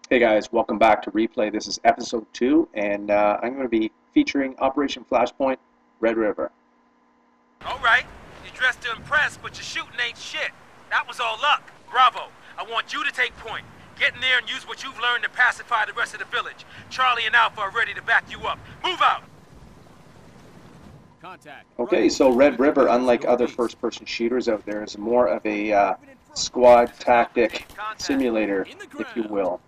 Hey guys, welcome back to Replay. This is episode 2, and I'm going to be featuring Operation Flashpoint, Red River. Alright, you're dressed to impress, but your shooting ain't shit. That was all luck. Bravo. I want you to take point. Get in there and use what you've learned to pacify the rest of the village. Charlie and Alpha are ready to back you up. Move out! Okay, so Red River, unlike other first-person shooters out there, is more of a squad tactic simulator, if you will.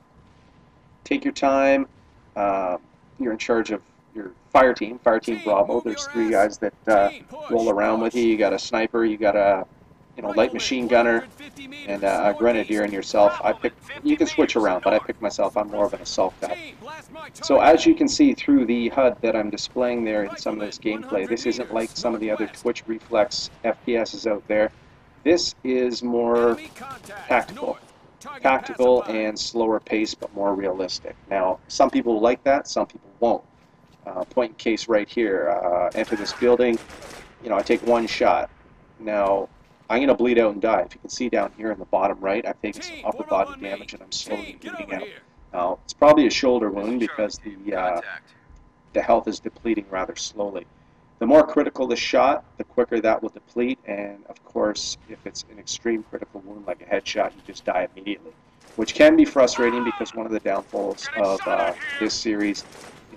Take your time. You're in charge of your fire team Bravo. There's 3 guys that roll around with you. You got a sniper, you got a light machine gunner, and a grenadier, and yourself. You can switch around, but I picked myself. I'm more of an assault guy. So as you can see through the HUD that I'm displaying there in some of this gameplay, this isn't like some of the other Twitch Reflex FPSs out there. This is more tactical and slower pace, but more realistic. Now, some people like that, some people won't. Point in case right here, enter this building, I take 1 shot. Now, I'm going to bleed out and die. If you can see down here in the bottom right, I've taken some upper body damage and I'm slowly bleeding out. Now, it's probably a shoulder wound because the health is depleting rather slowly. The more critical the shot, the quicker that will deplete, and of course, if it's an extreme critical wound like a headshot, you just die immediately, which can be frustrating because one of the downfalls of this series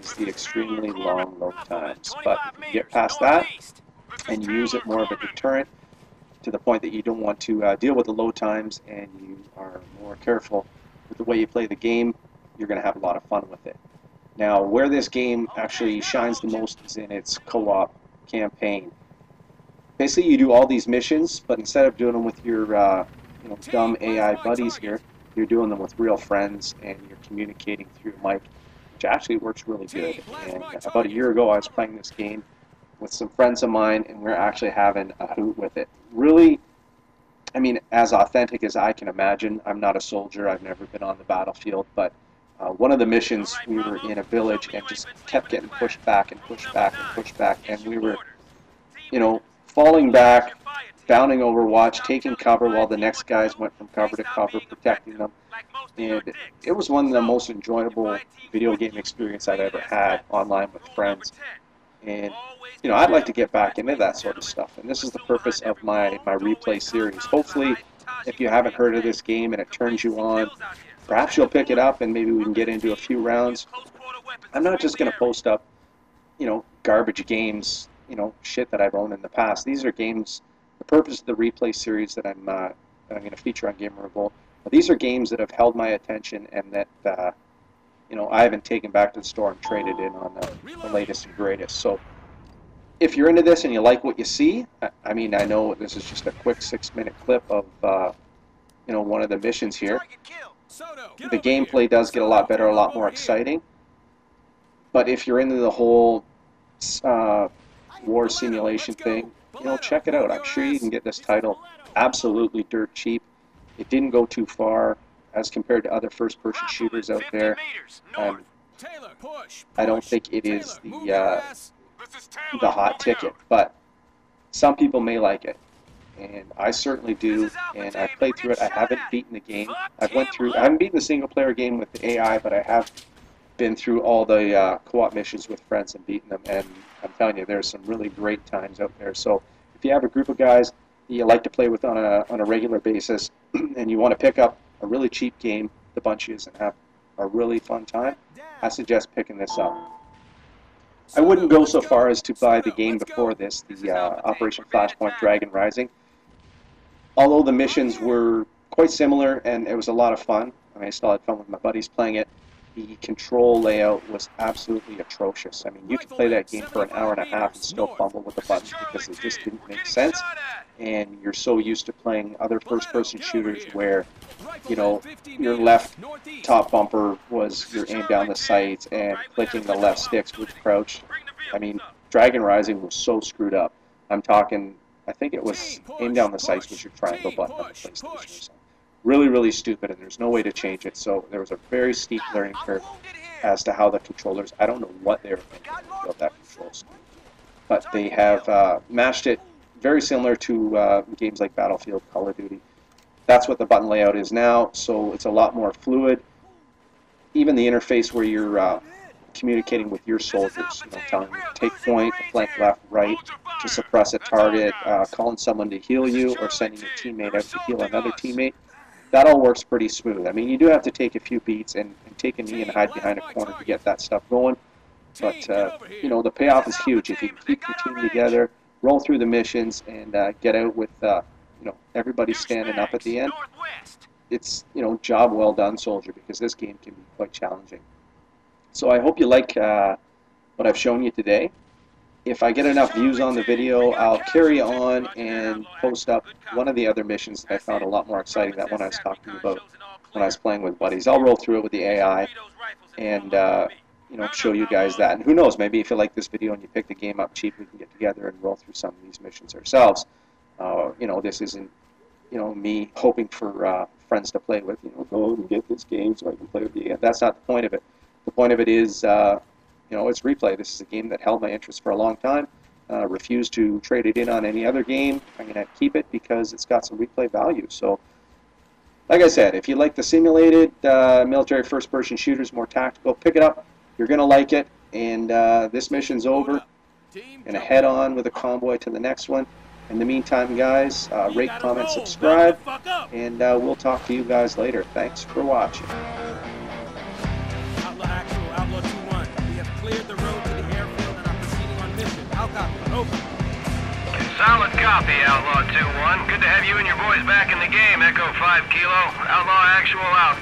is the extremely long load times. But if you get past that and you use it more of a deterrent to the point that you don't want to deal with the load times and you are more careful with the way you play the game, you're going to have a lot of fun with it. Now, where this game actually shines the most is in its co-op campaign. Basically, you do all these missions, but instead of doing them with your dumb AI buddies here, you're doing them with real friends, and you're communicating through a mic, which actually works really good. And about a year ago, I was playing this game with some friends of mine, and we're actually having a hoot with it. Really, I mean, as authentic as I can imagine. I'm not a soldier. I've never been on the battlefield, but one of the missions, we were in a village and just kept getting pushed back and pushed back and pushed back, and we were, falling back, bounding Overwatch, taking cover while the next guys went from cover to cover, protecting them. And it was one of the most enjoyable video game experience I've ever had online with friends. And I'd like to get back into that sort of stuff, and this is the purpose of my replay series. Hopefully, if you haven't heard of this game and it turns you on, perhaps you'll pick it up and maybe we can get into a few rounds. I'm not just going to post up, garbage games, shit that I've owned in the past. These are games, the purpose of the replay series that I'm going to feature on Gamer Revolt. These are games that have held my attention and that, I haven't taken back to the store and traded in on the latest and greatest. So if you're into this and you like what you see, I mean, I know this is just a quick 6-minute clip of, one of the missions here. The gameplay does get a lot better, a lot more exciting. But if you're into the whole war simulation thing, check it out. I'm sure you can get this title absolutely dirt cheap. It didn't go too far as compared to other first-person shooters out there. I don't think it is the hot ticket, but some people may like it. And I certainly do, and I played through it. I haven't beaten the game. I haven't beaten the single-player game with the AI, but I have been through all the co-op missions with friends and beaten them, and I'm telling you, there's some really great times out there. So if you have a group of guys that you like to play with on a regular basis, and you want to pick up a really cheap game, the bunches, and have a really fun time, I suggest picking this up. I wouldn't go so far as to buy the game before this, the Operation Flashpoint Dragon Rising. Although the missions were quite similar and it was a lot of fun, I mean, I still had fun with my buddies playing it, the control layout was absolutely atrocious. I mean, you could play that game for an hour and a half and still fumble with the buttons because it just didn't make sense. And you're so used to playing other first-person shooters where, your left top bumper was your aim down the sights and clicking the left sticks with crouch. I mean, Dragon Rising was so screwed up. I'm talking, I think it was aim down the sights was your triangle button on the PlayStation or something. Really, really stupid, and there's no way to change it. So there was a very steep learning curve as to how the controllers, I don't know what they were thinking when they built that control scheme. But they have matched it very similar to games like Battlefield, Call of Duty. That's what the button layout is now, so it's a lot more fluid. even the interface where you're communicating with your soldiers, telling them to take point, flank left, right, to suppress a target, calling someone to heal you, or sending a teammate out to heal another teammate. That all works pretty smooth. I mean, you do have to take a few beats and take a knee and hide behind a corner to get that stuff going. But, the payoff is huge. If you can keep your team together, roll through the missions, and get out with, everybody standing up at the end, it's, job well done, soldier, because this game can be quite challenging. So I hope you like what I've shown you today. If I get enough views on the video, I'll carry on and post up one of the other missions that I found a lot more exciting, that one I was talking about when I was playing with buddies. I'll roll through it with the AI and show you guys that. And who knows, maybe if you like this video and you pick the game up cheap, we can get together and roll through some of these missions ourselves. This isn't me hoping for friends to play with. Go and get this game so I can play with you. That's not the point of it. The point of it is, it's replay. This is a game that held my interest for a long time. Refused to trade it in on any other game. I'm going to keep it because it's got some replay value. So, like I said, if you like the simulated military first-person shooters, more tactical, pick it up. You're going to like it. And this mission's over. Going to head on with a convoy to the next one. In the meantime, guys, rate, comment, subscribe, and we'll talk to you guys later. Thanks for watching. Outlaw 2-1. We have cleared the road to the airfield and are proceeding on mission. How copy? Over. Solid copy, Outlaw 2-1. Good to have you and your boys back in the game. Echo 5 Kilo. Outlaw Actual out.